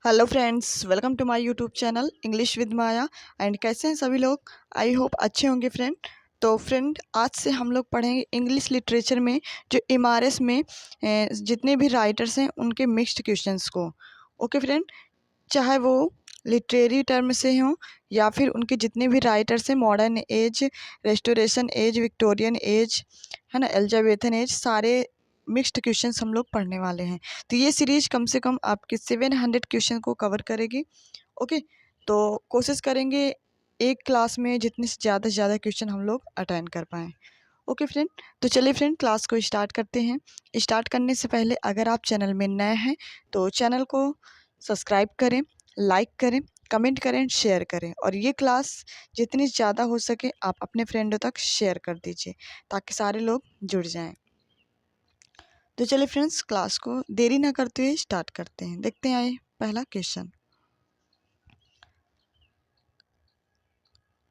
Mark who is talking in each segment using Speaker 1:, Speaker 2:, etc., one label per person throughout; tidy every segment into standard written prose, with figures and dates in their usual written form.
Speaker 1: Hello friends, welcome to my YouTube channel English with Maya. And कैसे हैं सभी लोग? आई होप अच्छे होंगे फ्रेंड। तो फ्रेंड, आज से हम लोग पढ़ेंगे इंग्लिश लिटरेचर में जो एमआरएस में जितने भी राइटर्स हैं उनके मिक्स्ड क्वेश्चंस को। ओके फ्रेंड, चाहे वो लिटरेरी टर्म से हों या फिर उनके जितने भी राइटर्स हैं, modern age, restoration age, Victorian age, है ना, एलिजाबेथन एज, सारे मिक्स्ड क्वेश्चंस हम लोग पढ़ने वाले हैं। तो ये सीरीज कम से कम आपके 700 क्वेश्चन को कवर करेगी। ओके, तो कोशिश करेंगे एक क्लास में जितने से ज़्यादा क्वेश्चन हम लोग अटेंड कर पाएँ। ओके फ्रेंड, तो चलिए फ्रेंड, क्लास को स्टार्ट करते हैं। स्टार्ट करने से पहले अगर आप चैनल में नए हैं तो चैनल को सब्सक्राइब करें, लाइक करें, कमेंट करें, शेयर करें, और ये क्लास जितनी ज़्यादा हो सके आप अपने फ्रेंडों तक शेयर कर दीजिए ताकि सारे लोग जुड़ जाएं। तो चलिए फ्रेंड्स, क्लास को देरी ना करते हुए स्टार्ट करते हैं। देखते हैं आइए पहला क्वेश्चन।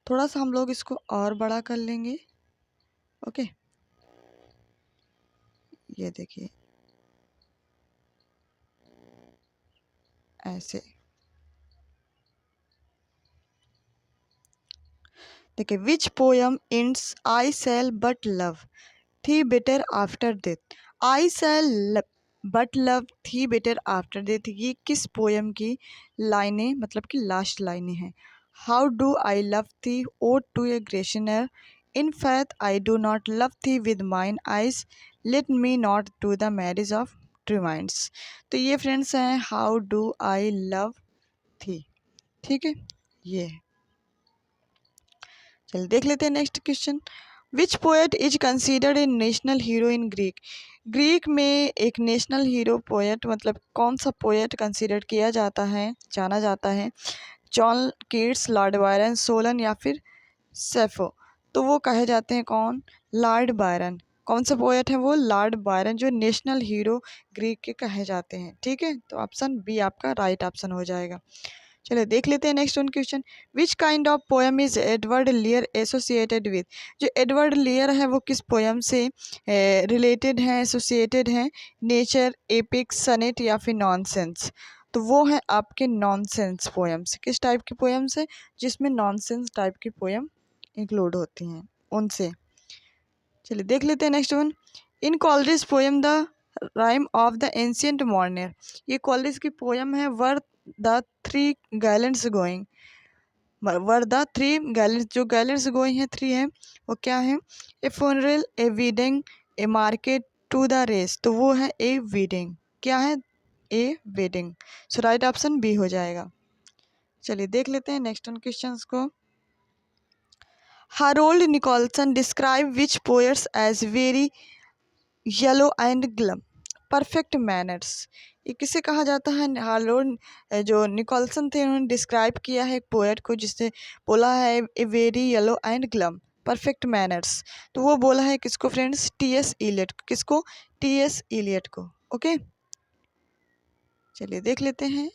Speaker 1: थोड़ा सा हम लोग इसको और बड़ा कर लेंगे। ओके, ये देखिए ऐसे। देखिए, which poem ends I shall but love thee better after death. I shall but love thee better after death, ये किस पोयम की लाइनें, मतलब कि लास्ट लाइनें हैं। How do I love thee O too a ग्रेशनर, in faith I do not love thee with mine eyes, let me not to the marriage of reminds. तो ये फ्रेंड्स हैं हाउ डू आई लव थी। ठीक है, ये है। चलिए देख लेते हैं next question. Which poet is considered a national hero in Greek. Greek में एक नेशनल हीरो पोएट, मतलब कौन सा पोएट कंसिडर किया जाता है, जाना जाता है? John Keats, Lord Byron, Solan या फिर सेफो। तो वो कहे जाते हैं कौन? Lord Byron. कौन सा पोएट है वो? लॉर्ड बायरन, जो नेशनल हीरो ग्रीक के कहे जाते हैं। ठीक है, तो ऑप्शन बी आपका राइट ऑप्शन हो जाएगा। चलिए देख लेते हैं next one question. Which kind of poem is Edward लियर associated with. जो एडवर्ड लियर है वो किस पोएम से रिलेटेड है, एसोसिएटेड है? नेचर, एपिक, सनेट या फिर नॉनसेंस। तो वो है आपके नॉनसेंस पोएम्स। किस टाइप की पोएम्स है? जिसमें नॉनसेंस टाइप की पोएम इंक्लूड होती हैं उनसे। चलिए देख लेते हैं next one. In Coleridge poem the rime of the ancient mariner. ये कॉलरिज की पोएम है where the three gallants going. Where the three gallants, जो गैलेंट्स गोइंग है थ्री है, वो क्या है? A funeral, a wedding, a market to the race. तो वो है ए वीडिंग। क्या है? ए वेडिंग। सो राइट ऑप्शन बी हो जाएगा। चलिए देख लेते हैं नेक्स्ट वन क्वेश्चंस को। Harold Nicholson describe which poets as very yellow and glum, perfect manners। ये किसे कहा जाता है? हारोल्ड जो निकोल्सन थे उन्होंने डिस्क्राइब किया है एक पोएट को, जिससे बोला है a very yellow and glum, perfect manners. तो वो बोला है किसको फ्रेंड्स? टी.एस. इलियट। किसको? टी.एस. इलियट को। ओके, चलिए देख लेते हैं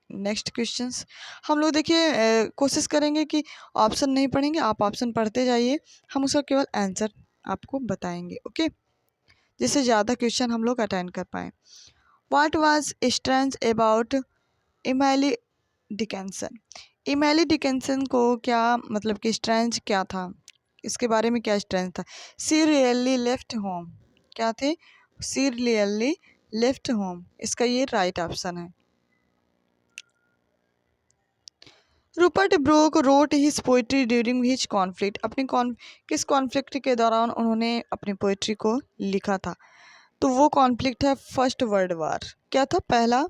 Speaker 1: नेक्स्ट क्वेश्चंस। हम लोग देखिए कोशिश करेंगे कि ऑप्शन नहीं पढ़ेंगे, आप ऑप्शन पढ़ते जाइए, हम उसका केवल आंसर आपको बताएंगे। ओके, जिससे ज़्यादा क्वेश्चन हम लोग अटेंड कर पाएँ। What was strange about Emily Dickinson. Emily Dickinson को क्या, मतलब कि स्ट्रेंज क्या था, इसके बारे में क्या स्ट्रेंज था? C really left home. क्या थे? सी रियली लेफ्ट होम, इसका ये राइट ऑप्शन है। Rupert Brooke wrote his poetry during his conflict. अपने किस कॉन्फ्लिक्ट के दौरान उन्होंने अपनी पोइट्री को लिखा था? तो वो कॉन्फ्लिक्ट है फर्स्ट वर्ल्ड वार। क्या था? पहला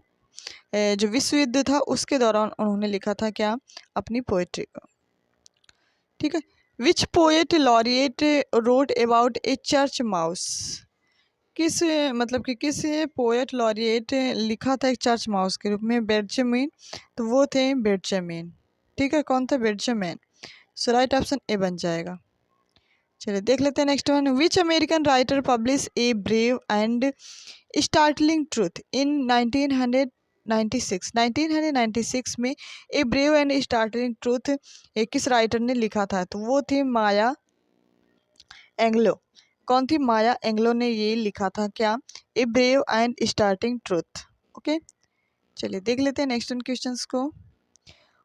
Speaker 1: जो विश्व युद्ध था उसके दौरान उन्होंने लिखा था क्या? अपनी पोइट्री को। ठीक है। Which poet laureate wrote about a church mouse. किस, मतलब कि किस पोएट लॉरिएट लिखा था एक चर्च माउस के रूप में? बेंजामिन। तो वो थे बेंजामिन। ठीक है, कौन था? Benjamin. So right option A बन जाएगा। चलिए देख लेते हैं next one. Which American writer publish A brave and startling truth in 1996। 1996 में ए ब्रेव एंड स्टार्टलिंग ट्रूथ किस राइटर ने लिखा था? तो वो थी माया एंग्लो। कौन थी? माया एंग्लो ने ये लिखा था क्या? A brave and startling truth. Okay, चलिए देख लेते हैं नेक्स्ट क्वेश्चन को।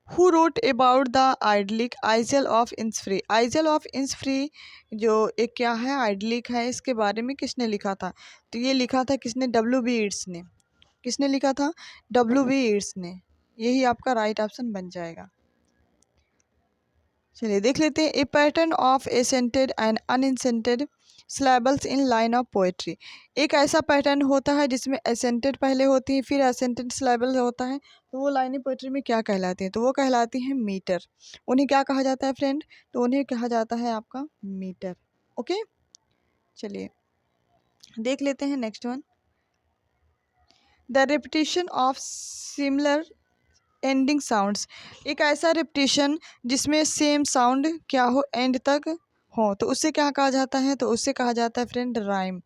Speaker 1: Who wrote about the idyllic isle of Innisfree. Isle of Innisfree जो एक क्या है, आइडलिक है, इसके बारे में किसने लिखा था? तो ये लिखा था किसने? W.B. येट्स ने। किसने लिखा था? W.B. येट्स ने। यही आपका राइट ऑप्शन बन जाएगा। चलिए देख लेते हैं। A pattern of accented and unaccented syllables in line of poetry. एक ऐसा पैटर्न होता है जिसमें एसेंटेड पहले होती है फिर एसेंटेड सिलेबल होता है, तो वो लाइन पोएट्री में क्या कहलाती है? तो वो कहलाती है मीटर। उन्हें क्या कहा जाता है फ्रेंड? तो उन्हें कहा जाता है आपका मीटर। ओके, चलिए देख लेते हैं next one. The repetition of similar ending sounds. एक ऐसा रिपीटिशन जिसमें सेम साउंड क्या हो, एंड तक हो, तो उससे क्या कहा जाता है? तो उससे कहा जाता है फ्रेंड राइम।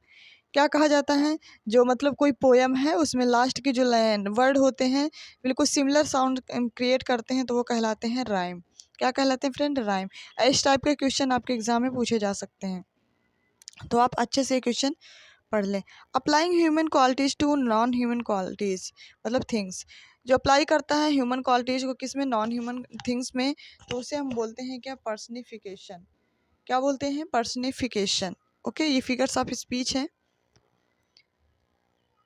Speaker 1: क्या कहा जाता है? जो मतलब कोई पोयम है उसमें लास्ट के जो लाइन वर्ड होते हैं बिल्कुल सिमिलर साउंड क्रिएट करते हैं, तो वो कहलाते हैं राइम। क्या कहलाते हैं फ्रेंड? राइम। इस टाइप के क्वेश्चन आपके एग्जाम में पूछे जा सकते हैं, तो आप अच्छे से क्वेश्चन पढ़ लें। Applying human qualities to non human qualities मतलब थिंग्स। जो अप्लाई करता है ह्यूमन क्वालिटीज़ को किस में? नॉन ह्यूमन थिंग्स में, तो उसे हम बोलते हैं क्या? पर्सनिफिकेशन। क्या बोलते हैं? पर्सनिफिकेशन। ओके, ये फिगर्स ऑफ स्पीच है।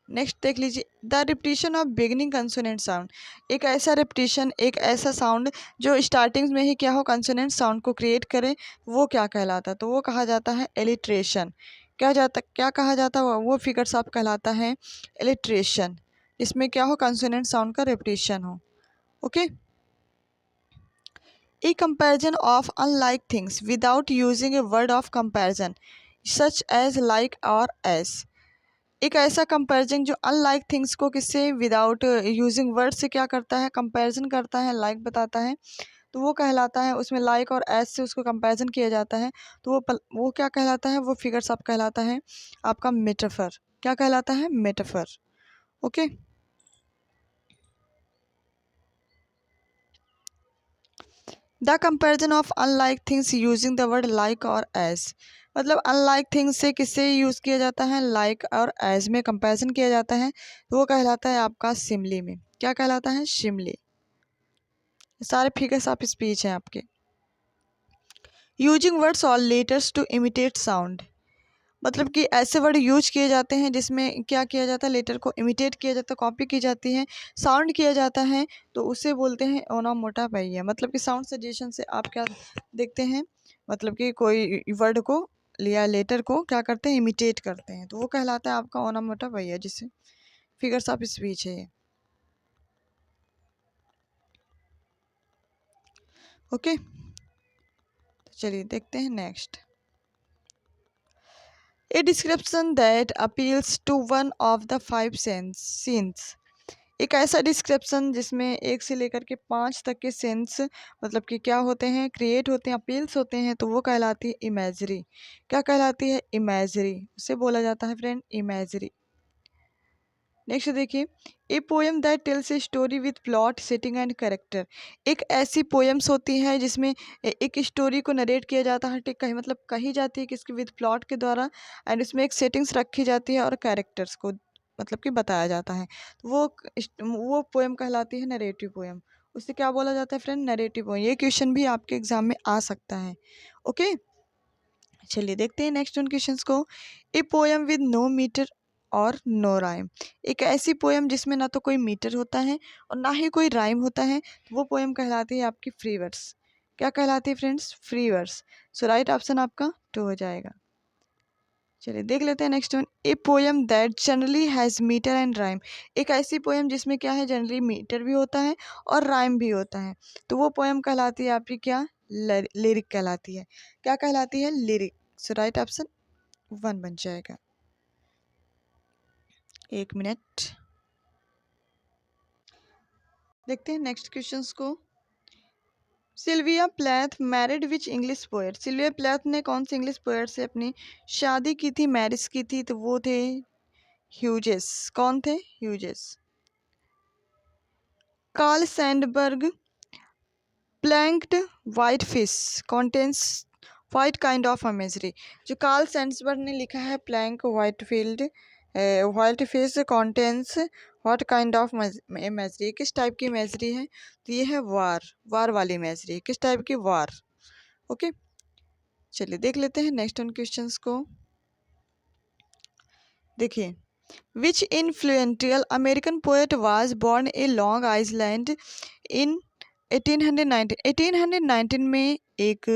Speaker 1: नेक्स्ट देख लीजिए। The repetition of beginning consonant sound. एक ऐसा रिपीटिशन, एक ऐसा साउंड जो स्टार्टिंग में ही क्या हो, कंसोनेंट साउंड को क्रिएट करे, वो क्या कहलाता है? तो वो कहा जाता है एलिट्रेशन। क्या कहा जाता है? वो फिगर्स आप कहलाता है एलिट्रेशन, इसमें क्या हो, कंसोनेंट साउंड का रिपीटिशन हो। Okay. A comparison of unlike things without using a word of comparison such as like और एज। एक ऐसा कंपैरिजन जो अनलाइक थिंग्स को किससे? विदाउट यूजिंग वर्ड से क्या करता है? कंपैरिजन करता है, लाइक बताता है, तो वो कहलाता है, उसमें लाइक और एज से उसको कंपैरिजन किया जाता है, तो वो क्या कहलाता है? वो फिगर्स आप कहलाता है आपका मेटाफर। क्या कहलाता है? Metaphor. Okay. The comparison of unlike things using the word like और एज। मतलब अनलाइक थिंग्स से किससे यूज़ किया जाता है? लाइक और एज में कंपैरिजन किया जाता है, तो वो कहलाता है आपका सिमली में। क्या कहलाता है? शिमली। सारे फिगर्स ऑफ स्पीच हैं आपके। यूजिंग वर्ड्स और लेटर्स टू इमिटेट साउंड। मतलब कि ऐसे वर्ड यूज किए जाते हैं जिसमें क्या किया जाता है? लेटर को इमिटेट किया जाता है, कॉपी की जाती है, साउंड किया जाता है, तो उसे बोलते हैं ओनोमोटोपोइया। मतलब कि साउंड सजेशन से आप क्या देखते हैं? मतलब कि कोई वर्ड को लिया, लेटर को क्या करते हैं? इमिटेट करते हैं, तो वो कहलाता है आपका ओनोमोटोपोइया, जिससे फिगर्स ऑफ स्पीच है। ओके, चलिए देखते हैं next. A description that appeals to one of the five sense. एक ऐसा डिस्क्रिप्शन जिसमें एक से लेकर के 5 तक के सेंस मतलब कि क्या होते हैं? क्रिएट होते हैं, अपील्स होते हैं, तो वो कहलाती है इमेजरी। क्या कहलाती है? इमेजरी। उसे बोला जाता है फ्रेंड इमेजरी। नेक्स्ट देखिए। ए poem that tells a story with plot setting and character. एक ऐसी पोएम्स होती हैं जिसमें एक स्टोरी को नरेट किया जाता है, ठीक, कहीं मतलब कही जाती है किसके? विथ प्लॉट के द्वारा, एंड उसमें एक सेटिंग्स रखी जाती है और कैरेक्टर्स को मतलब कि बताया जाता है, तो वो पोएम कहलाती है नरेटिव पोएम। उसे क्या बोला जाता है फ्रेंड? Narrative poem. ये क्वेश्चन भी आपके एग्जाम में आ सकता है। ओके, चलिए देखते हैं नेक्स्ट उन क्वेश्चंस को। A poem with no metre और नो राइम। एक ऐसी पोएम जिसमें ना तो कोई मीटर होता है और ना ही कोई राइम होता है, तो वो पोएम कहलाती है आपकी फ्री वर्स। क्या कहलाती है friends? Free verse. So right option आपका 2 हो जाएगा। चलिए देख लेते हैं next one. A poem that generally has metre and rhyme. एक ऐसी पोएम जिसमें क्या है? जनरली मीटर भी होता है और राइम भी होता है, तो वो पोएम कहलाती है आपकी क्या? लिरिक कहलाती है। क्या कहलाती है? लिरिक। सो राइट ऑप्शन 1 बन जाएगा। 1 मिनट, देखते हैं नेक्स्ट क्वेश्चंस को। सिल्विया प्लैथ मैरिड विच इंग्लिश पोएट। सिल्विया प्लैथ ने कौन से इंग्लिश पोएट से अपनी शादी की थी, मैरिज की थी? तो वो थे ह्यूजेस। कौन थे? Hughes. Carl Sandburg planked whitefish contains what kind of imagery. जो कार्ल सैंडबर्ग ने लिखा है plank white field whitefish contains what kind of imagery, किस टाइप की इमेजरी है? तो ये है वार वाली इमेजरी। किस टाइप की? वार। ओके, चलिए देख लेते हैं नेक्स्ट उन क्वेश्चंस को। देखिए, which influential American poet was born a Long Island in 1819 में एक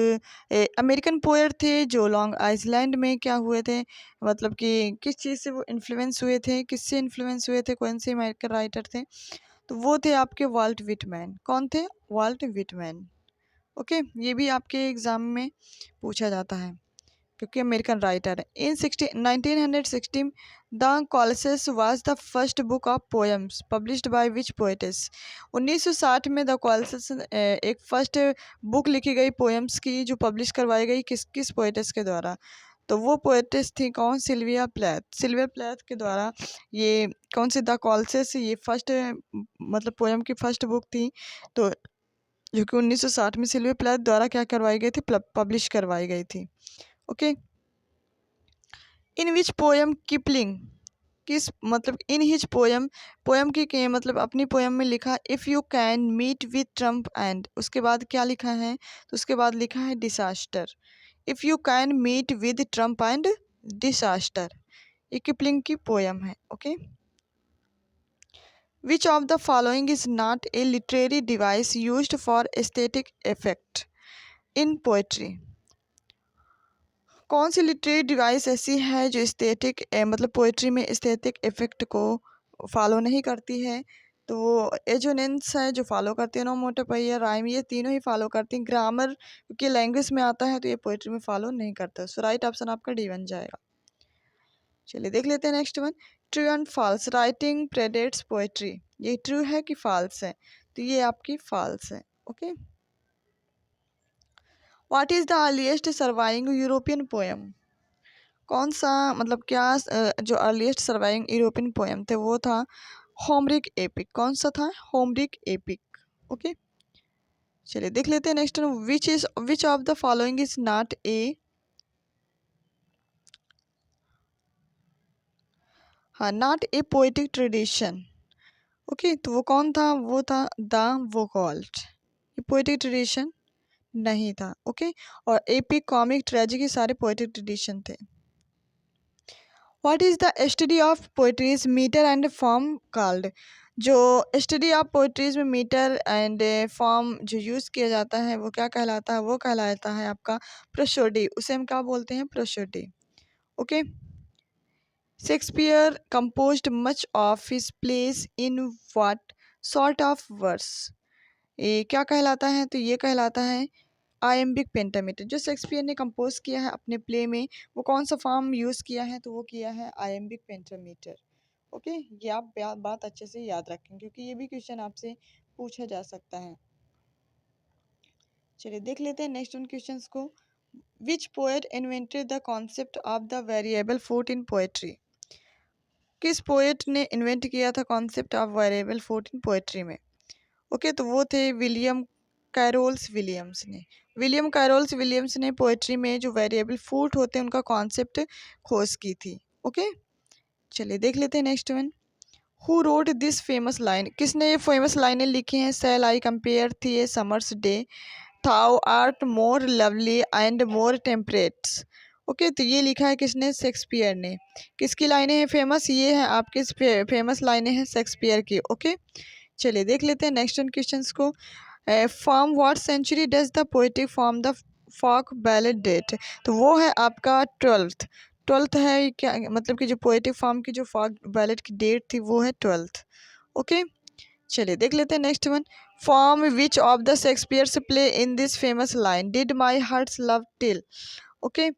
Speaker 1: अमेरिकन पोएट थे जो लॉन्ग आइलैंड में क्या हुए थे, मतलब कि किस चीज़ से वो इन्फ्लुएंस हुए थे, किससे इन्फ्लुएंस हुए थे, कौन से अमेरिकन राइटर थे? तो वो थे आपके वाल्ट विटमैन। कौन थे? Volt Whitman. ओके, ये भी आपके एग्जाम में पूछा जाता है क्योंकि अमेरिकन राइटर है। In 1916 the Colossus was the first book of poems published by which poetess. 1960 में द कॉल्सेस एक फर्स्ट बुक लिखी गई पोएम्स की जो पब्लिश करवाई गई किस किस पोएटिस के द्वारा? तो वो पोएटिस थी कौन? Sylvia Plath. सिल्विया प्लैथ के द्वारा ये कौन सी द कॉल्सेस, ये फर्स्ट मतलब पोएम की फर्स्ट बुक थी, तो जो कि 1960 में सिल्विया प्लैथ द्वारा क्या करवाई गई थी? पब्लिश करवाई गई थी। Okay, in which poem Kipling, किस मतलब इन हिज पोएम, पोएम की मतलब अपनी पोएम में लिखा if you can meet with triumph and, उसके बाद क्या लिखा है? तो उसके बाद लिखा है disaster. If you can meet with triumph and disaster, ये किपलिंग की पोएम है। Okay, which of the following is not a literary device used for aesthetic effect in poetry? कौन सी लिटरेरी डिवाइस ऐसी है जो एस्थेटिक मतलब पोएट्री में एस्थेटिक इफेक्ट को फॉलो नहीं करती है? तो वो एजोनेंस है जो फॉलो करती है, ओनोमोटोपोइया, राइम, ये तीनों ही फॉलो करती हैं। ग्रामर क्योंकि लैंग्वेज में आता है तो ये पोएट्री में फॉलो नहीं करता। सो राइट ऑप्शन आपका डी बन जाएगा। चलिए देख लेते हैं next one. True and false, writing predates poetry, ये ट्रू है कि फॉल्स है? तो ये आपकी फॉल्स है। Okay, what is the earliest surviving European poem? कौन सा मतलब क्या जो अर्लीस्ट सर्वाइविंग यूरोपियन पोएम थे वो था होमरिक एपिक। कौन सा था? Homeric epic. ओके, चलिए देख लेते हैं next one. Which of the following is not a, हाँ, not a poetic tradition. Okay, तो वो कौन था? वो था द वोकाल्ट। ये पोएटिक ट्रेडिशन नहीं था। ओके, और एपिक, कॉमिक, ट्रेजिक, ये सारे पोएटिक ट्रेडिशन थे। What is the study of poetry's metre and form called? जो स्टडी ऑफ पोएट्रीज में मीटर एंड फॉर्म जो यूज़ किया जाता है वो क्या कहलाता है? वो कहलाता है आपका प्रोसोडी। उसे हम क्या बोलते हैं? Prosody. Okay, Shakespeare composed much of his plays in what sort of verse? ये क्या कहलाता है? तो ये कहलाता है आयम्बिक पेंटामीटर। जो शेक्सपियर ने कंपोज किया है अपने प्ले में वो कौन सा फॉर्म यूज़ किया है? तो वो किया है आयम्बिक पेंटामीटर। ओके, ये आप बात अच्छे से याद रखें क्योंकि ये भी क्वेश्चन आपसे पूछा जा सकता है। चलिए देख लेते हैं नेक्स्ट उन क्वेश्चंस को। Which poet invented the concept of the variable foot in poetry? किस पोएट ने इन्वेंट किया था concept of variable foot in poetry में? ओके, तो वो थे विलियम कैरोल्स विलियम्स ने। विलियम कैरोल्स विलियम्स ने पोएट्री में जो वेरिएबल फूट होते हैं उनका कॉन्सेप्ट खोज की थी। ओके, चलिए देख लेते हैं next one. Who wrote this famous line? किसने ये फेमस लाइनें लिखी हैं? Cell I compare thee a summer's day, thou art more lovely and more temperate. Okay, तो ये लिखा है किसने? शेक्सपियर ने। किसकी लाइनें हैं फेमस? ये हैं आपके फेमस लाइनें हैं शेक्सपियर की। ओके, चलिए देख लेते हैं नेक्स्ट क्वेश्चंस को। From what century does the poetic form the folk ballad date? तो वो है आपका ट्वेल्थ है क्या, मतलब कि जो पोएटिक फॉर्म की जो फॉक बैलेड की डेट थी वो है 12th। ओके, चलिए देख लेते हैं next one. From which of the Shakespeare's play in this famous line did my hearts love till? Okay,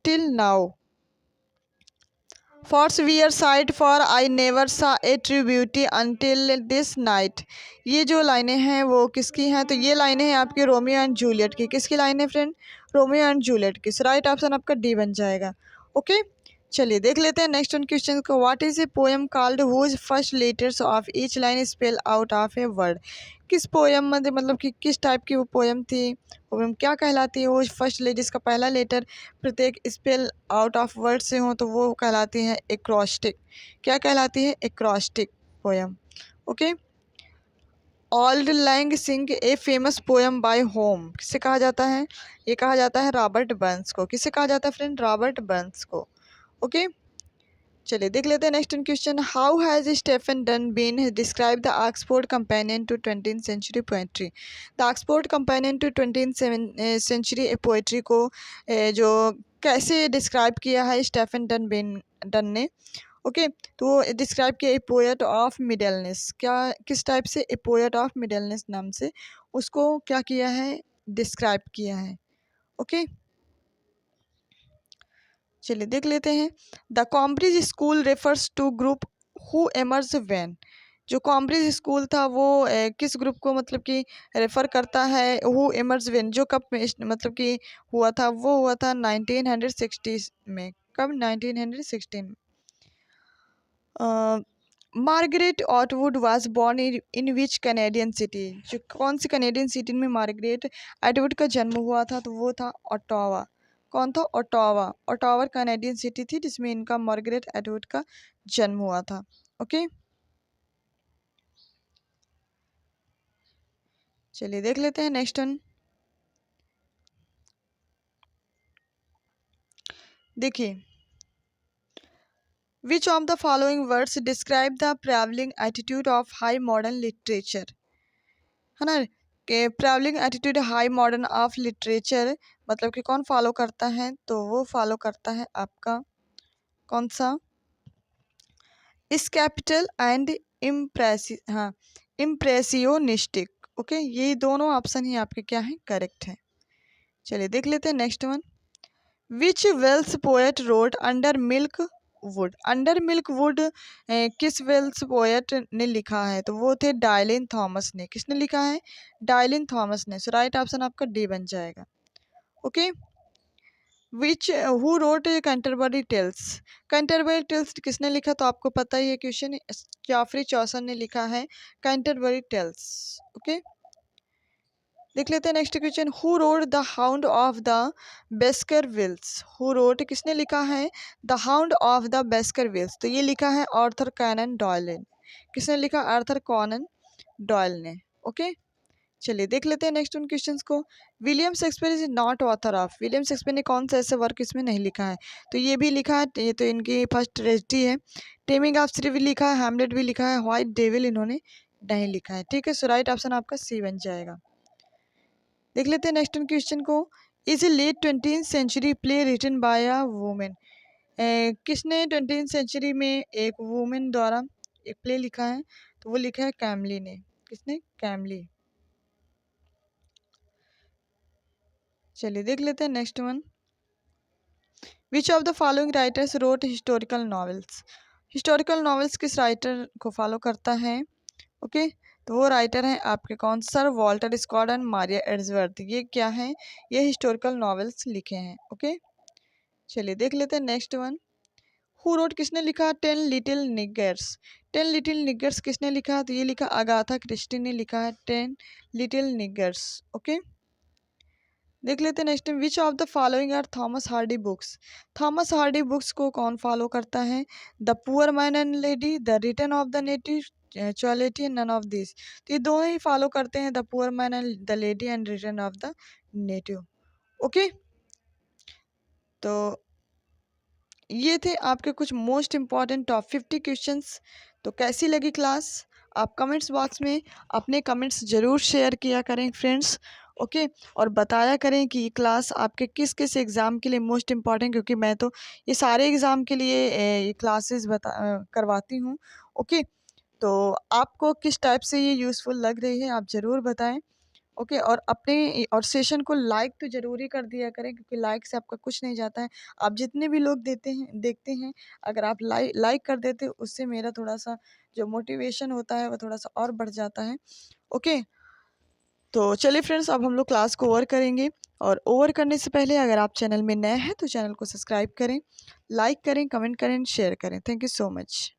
Speaker 1: till now forswear sight for I never saw a true beauty until this night. ये जो लाइनें हैं वो किसकी हैं? तो ये लाइनें हैं आपके रोमियो एंड जूलियट की। किसकी लाइन है फ्रेंड? रोमियो एंड जूलियट की। राइट ऑप्शन आपका डी बन जाएगा। ओके, चलिए देख लेते हैं नेक्स्ट वन क्वेश्चन को। What is a poem called whose first letters of each line spell out of a word. किस पोएम में मतलब कि किस टाइप की वो पोएम थी, पोएम क्या कहलाती है, वो फर्स्ट लेटर जिसका पहला लेटर प्रत्येक स्पेल आउट ऑफ वर्ड से हो तो वो कहलाती है एक्रोस्टिक। क्या कहलाती है? Acrostic poem. Okay. Auld lang syne a famous poem by whom. किसे कहा जाता है? ये कहा जाता है रॉबर्ट बर्न्स को। किसे कहा जाता है फ्रेंड? रॉबर्ट बर्न्स को। ओके। चलिए देख लेते हैं next question. How has Stephen Dunn been describe the Oxford companion to 20th century poetry. The Oxford companion to 20th century poetry को जो कैसे डिस्क्राइब किया है स्टेफन डन ने। ओके। तो वो डिस्क्राइब किया ए पोएट ऑफ मिडलनेस। क्या किस टाइप से? ए पोएट ऑफ मिडलनेस नाम से उसको क्या किया है? डिस्क्राइब किया है। ओके। चलिए देख लेते हैं। The Cambridge school refers to group who emerge when. जो कॉम्ब्रिज स्कूल था वो किस ग्रुप को मतलब कि रेफर करता है? हु एमर्ज व्हेन, जो कब में मतलब कि हुआ था, वो हुआ था 1960 में। कब? 1916 में। Margaret Atwood was born in which Canadian city. जो कौन सी कैनेडियन सिटी में मार्गरेट एटवुड का जन्म हुआ था? तो वो था ओटावा। कौन था? ओटावा। ओटावा कैनेडियन सिटी थी जिसमें इनका मार्गरेट एटवुड का जन्म हुआ था। ओके। चलिए देख लेते हैं नेक्स्ट वन। देखिए, which of the following words describe the prevailing attitude of high modern literature. है ना कि prevailing attitude high modern of literature मतलब कि कौन फॉलो करता है? तो वो फॉलो करता है आपका कौन सा? इस कैपिटल एंड इम्प्रेसी, हाँ, इम्प्रेसियोनिस्टिक। ओके, ये दोनों ऑप्शन ही आपके क्या है? करेक्ट है। चलिए देख लेते हैं next one. Which Welsh poet wrote Under Milk Wood. Under Milk Wood किस वेल्स पोएट ने लिखा है? तो वो थे डायलिन थॉमस ने। किसने लिखा है? डायलिन थॉमस ने। सो राइट ऑप्शन आपका डी बन जाएगा। Okay. Which who wrote Canterbury Tales. Canterbury Tales किसने लिखा? तो आपको पता ही है क्वेश्चन, जॉफरी चौसर ने लिखा है कैंटरबरी टेल्स। ओके। देख लेते हैं next question. Who wrote the hound of the Baskervilles. Who wrote किसने लिखा है the hound of the Baskervilles? तो ये लिखा है आर्थर कॉनन डॉयल ने। किसने लिखा? आर्थर कॉनन डॉयल ने। ओके। चलिए देख लेते हैं नेक्स्ट उन क्वेश्चंस को। William Shakespeare is not author of. William Shakespeare ने कौन सा ऐसे वर्क इसमें नहीं लिखा है? तो ये भी लिखा है, ये तो इनकी फर्स्ट ट्रेजेडी है। टेमिंग ऑफ थ्री भी लिखा है, हैमलेट भी लिखा है, व्हाइट डेविल इन्होंने नहीं लिखा है। ठीक है, सो राइट ऑप्शन आपका सी बन जाएगा। देख लेते हैं नेक्स्ट क्वेश्चन को। Is a late 20th century play written by a women. किसने 20th सेंचुरी में एक वुमेन द्वारा एक प्ले लिखा है? तो वो लिखा है कैमली ने। किसने? कैमली। चलिए देख लेते हैं next one. Which of the following writers wrote historical novels. Historical novels किस राइटर को फॉलो करता है? ओके। तो वो राइटर हैं आपके कौन? Sir Walter Scott and Maria Edgeworth. ये क्या है? ये हिस्टोरिकल नॉवेल्स लिखे हैं। ओके। चलिए देख लेते हैं नेक्स्ट वन। हु रोट किसने लिखा? 10 लिटिल निगर्स। 10 लिटिल निगर्स किसने लिखा? तो ये लिखा अगाथा क्रिस्टी ने लिखा है 10 लिटिल निगर्स। ओके। देख लेते हैं next. Which of the following are Thomas Hardy books. Thomas Hardy books को कौन फॉलो करता है? The poor man and lady, the return of the native चुअलिटी, नन ऑफ दिस। तो ये दोनों ही फॉलो करते हैं, the poor man and the lady and return of the native. Okay. तो ये थे आपके कुछ मोस्ट इम्पॉर्टेंट टॉप 50 क्वेश्चंस। तो कैसी लगी क्लास? आप कमेंट्स बॉक्स में अपने कमेंट्स ज़रूर शेयर किया करें फ्रेंड्स। ओके। और बताया करें कि ये क्लास आपके किस किस एग्ज़ाम के लिए मोस्ट इम्पॉर्टेंट, क्योंकि मैं तो ये सारे एग्ज़ाम के लिए ये क्लासेस करवाती हूँ। ओके। तो आपको किस टाइप से ये यूज़फुल लग रही है आप ज़रूर बताएं। ओके। और अपने और सेशन को लाइक तो ज़रूर ही कर दिया करें, क्योंकि लाइक से आपका कुछ नहीं जाता है। आप जितने भी लोग देते हैं देखते हैं, अगर आप लाइक कर देते उससे मेरा थोड़ा सा जो मोटिवेशन होता है वो थोड़ा सा और बढ़ जाता है। ओके। तो चलिए फ्रेंड्स, अब हम लोग क्लास को ओवर करेंगे और ओवर करने से पहले अगर आप चैनल में नए हैं तो चैनल को सब्सक्राइब करें, लाइक करें, कमेंट करें, शेयर करें। Thank you so much.